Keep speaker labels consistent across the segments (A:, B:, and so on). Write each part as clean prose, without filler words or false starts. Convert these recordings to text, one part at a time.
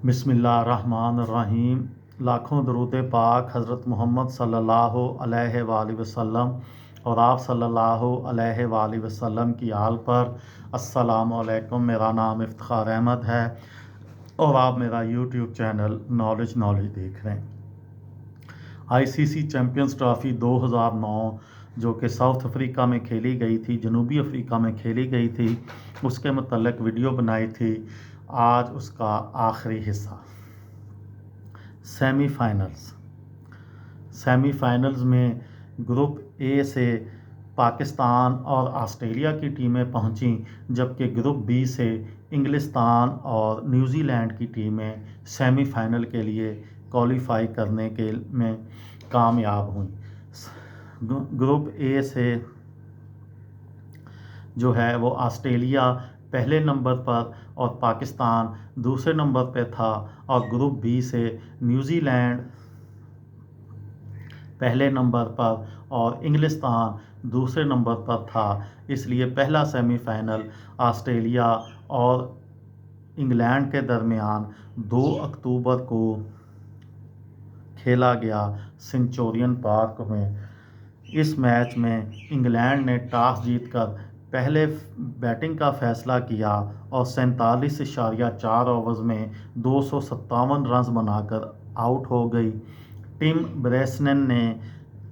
A: बिस्मिल्लाहिर्रहमानिर्रहीम। लाखों दरूद पाक हज़रत मोहम्मद सल्लल्लाहु अलैहि वसल्लम और आप सल्लल्लाहु अलैहि वसल्लम की आल पर। अस्सलामु अलैकुम। मेरा नाम इफ्तिखार अहमद है और आप मेरा यूट्यूब चैनल नॉलेज देख रहे हैं। आईसीसी चैम्पियंस ट्रॉफ़ी 2009 जो कि साउथ अफ्रीका में खेली गई थी, जनूबी अफ्रीका में खेली गई थी, उसके मतलब वीडियो बनाई थी। आज उसका आखिरी हिस्सा सेमीफाइनल्स में ग्रुप ए से पाकिस्तान और ऑस्ट्रेलिया की टीमें पहुंची, जबकि ग्रुप बी से इंग्लिस्तान और न्यूजीलैंड की टीमें सेमीफाइनल के लिए क्वालिफाई करने के में कामयाब हुई। ग्रुप ए से जो है वो ऑस्ट्रेलिया पहले नंबर पर और पाकिस्तान दूसरे नंबर पे था, और ग्रुप बी से न्यूजीलैंड पहले नंबर पर और इंग्लिस्तान दूसरे नंबर पर था। इसलिए पहला सेमीफाइनल ऑस्ट्रेलिया और इंग्लैंड के दरमियान 2 अक्टूबर को खेला गया सेंचुरियन पार्क में। इस मैच में इंग्लैंड ने टॉस जीतकर पहले बैटिंग का फैसला किया और 47.4 ओवर्स में 257 रन बनाकर आउट हो गई। टिम ब्रेसनन ने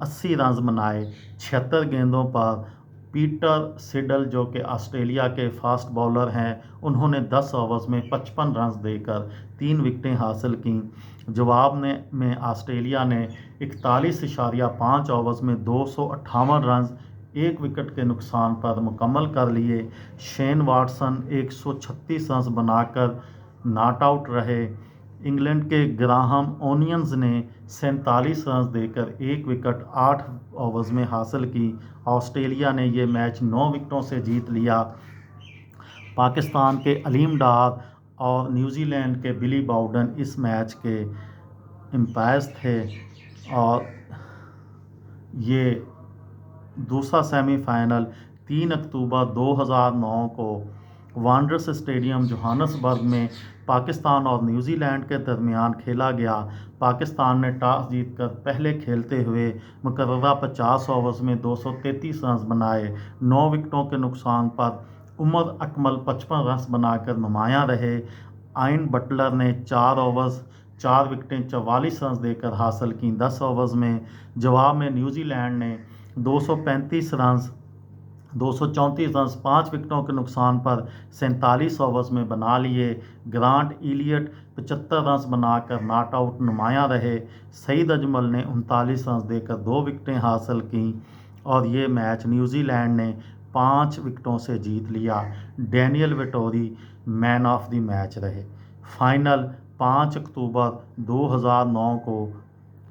A: 80 रन बनाए 76 गेंदों पर। पीटर सिडल जो कि ऑस्ट्रेलिया के फास्ट बॉलर हैं, उन्होंने 10 ओवर्स में 55 रन देकर 3 विकेटें हासिल की। जवाब में ऑस्ट्रेलिया ने 41.5 ओवर्स में 258 रन 1 विकेट के नुकसान पर मुकम्मल कर लिए। शेन वाटसन 136 रन बनाकर नॉट आउट रहे। इंग्लैंड के ग्राहम ओनियंस ने 47 रन देकर 1 विकेट 8 ओवर्स में हासिल की। ऑस्ट्रेलिया ने ये मैच 9 विकेटों से जीत लिया। पाकिस्तान के अलीम डार और न्यूजीलैंड के बिली बाउडन इस मैच के एम्पायर्स थे। और ये दूसरा सेमीफाइनल 3 अक्टूबर 2009 को वांडरर्स स्टेडियम जोहान्सबर्ग में पाकिस्तान और न्यूजीलैंड के दरमियान खेला गया। पाकिस्तान ने टॉस जीतकर पहले खेलते हुए मुकर्ररा 50 ओवर्स में 233 रन बनाए। 9 विकेटों के नुकसान पर उमर अकमल 55 रन बनाकर नुमायां रहे। आइन बटलर ने 4 ओवर्स 4 विकेटें 44 रन देकर हासिल की 10 ओवर्स में। जवाब में न्यूजीलैंड ने 234 रन 5 विकेटों के नुकसान पर 47 ओवर्स में बना लिए। ग्रांट इलियट 75 रन बनाकर नॉट आउट नुमायां रहे। सईद अजमल ने 39 रन देकर 2 विकेटें हासिल की और ये मैच न्यूजीलैंड ने 5 विकेटों से जीत लिया। Daniel Vettori man of the match रहे। फाइनल 5 अक्टूबर 2009 को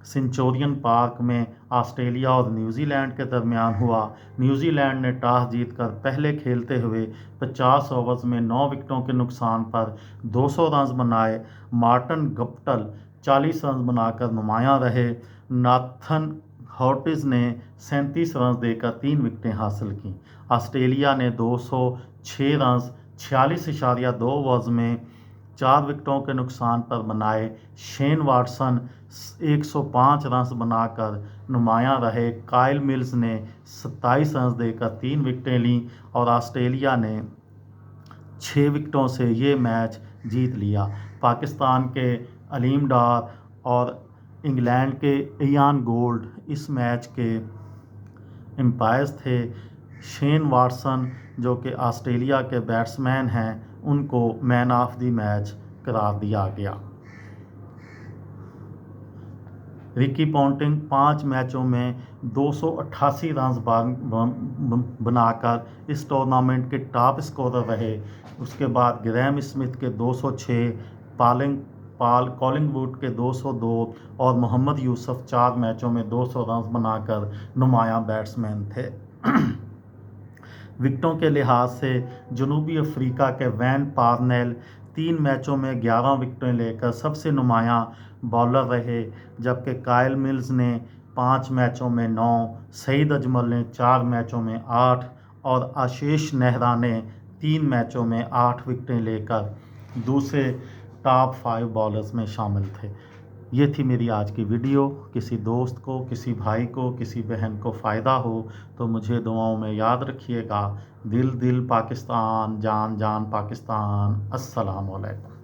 A: सेंचुरियन पार्क में ऑस्ट्रेलिया और न्यूजीलैंड के दरमियान हुआ। न्यूजीलैंड ने टॉस जीतकर पहले खेलते हुए 50 ओवर्स में 9 विकेटों के नुकसान पर 200 रन बनाए। मार्टिन गप्टिल 40 रन बनाकर नुमायां रहे। नाथन हॉर्टिज ने 37 रन देकर 3 विकेटें हासिल की। ऑस्ट्रेलिया ने 206 रन 46.2 ओवर्स में 4 विकेटों के नुकसान पर बनाए। शेन वाटसन 105 रन बनाकर नुमायां रहे। काइल मिल्स ने 27 रन देकर 3 विकेटें लीं और ऑस्ट्रेलिया ने 6 विकेटों से ये मैच जीत लिया। पाकिस्तान के अलीम डार और इंग्लैंड के इयान गोल्ड इस मैच के एम्पायर्स थे। शेन वाटसन जो कि ऑस्ट्रेलिया के बैट्समैन हैं, उनको मैन ऑफ द मैच करार दिया गया। रिकी पॉन्टिंग 5 मैचों में 288 रन बनाकर इस टूर्नामेंट के टॉप स्कोरर रहे। उसके बाद ग्रैम स्मिथ के 206, पाल कॉलिंगवुड के 202 और मोहम्मद यूसुफ 4 मैचों में 200 रन बनाकर नुमायां बैट्समैन थे। विकेटों के लिहाज से जनूबी अफ्रीका के वैन पार्नेल 3 मैचों में 11 विकेटें लेकर सबसे नुमायां बॉलर रहे, जबकि काइल मिल्स ने 5 मैचों में 9, सईद अजमल ने 4 मैचों में 8 और आशीष नेहरा ने 3 मैचों में 8 विकेटें लेकर दूसरे ٹاپ 5 بالرز میں شامل تھے۔ یہ تھی میری آج کی ویڈیو۔ کسی دوست کو، کسی بھائی کو، کسی بہن کو فائدہ ہو تو مجھے دعاؤں میں یاد رکھیے گا۔ دل دل پاکستان، جان جان پاکستان۔ السلام علیکم۔